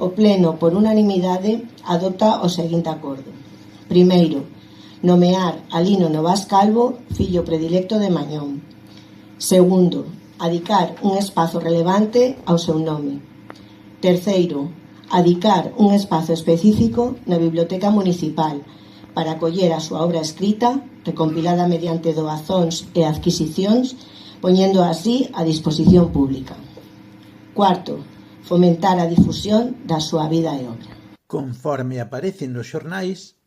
O Pleno, por unanimidade, adopta o seguinte acordo. Primeiro, nomear a Lino Novas Calvo, fillo predilecto de Mañón. Segundo, adicar un espazo relevante ao seu nome. Terceiro, adicar un espazo específico na Biblioteca Municipal para acoller a súa obra escrita, recompilada mediante doazóns e adquisicións, poñendo así a disposición pública. Cuarto, fomentar a difusión da súa vida e obra. Conforme aparece nos xornais,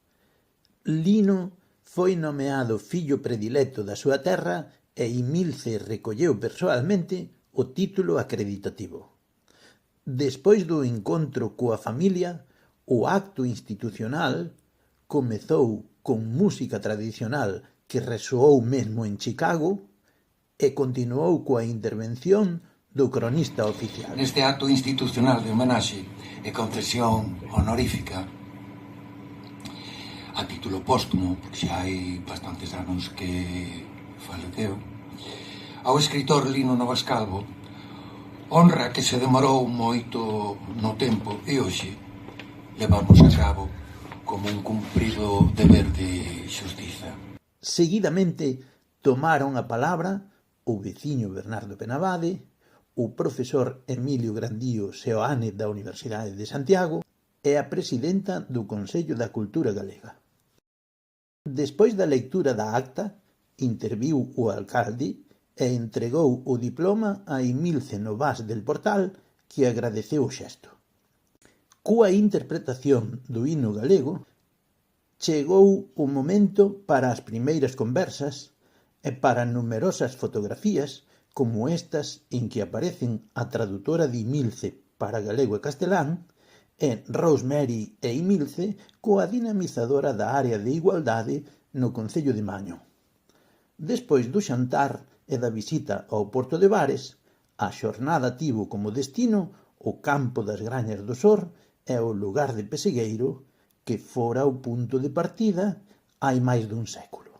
Lino foi nomeado fillo predilecto da súa terra e Imilce recolleu persoalmente o título acreditativo. Despois do encontro coa familia, o acto institucional comezou con música tradicional que resoou mesmo en Chicago e continuou coa intervención do cronista oficial. Neste acto institucional de homenaxe e concesión honorífica a título póstumo, porque xa hai bastantes anos que faleceu, ao escritor Lino Novas Calvo, honra que se demorou moito no tempo e hoxe levamos a cabo como un cumprido deber de xustiza. Seguidamente tomaron a palabra o veciño Bernardo Penabade, o profesor Emilio Grandío Seoane da Universidade de Santiago e a presidenta do Consello da Cultura Galega. Despois da lectura da acta, interviu o alcalde e entregou o diploma a Imilce Novas del Portal, que agradeceu o xesto. Coa interpretación do himno galego, chegou o momento para as primeiras conversas e para numerosas fotografías como estas en que aparecen a tradutora de Imilce para galego e castelán e Rosemary e Imilce coa dinamizadora da área de igualdade no Concello de Maño. Despois do xantar e da visita ao Porto de Bares, a xornada tivo como destino o campo das Grañas do Sor e o lugar de Pesegueiro que fora o punto de partida hai máis dun século.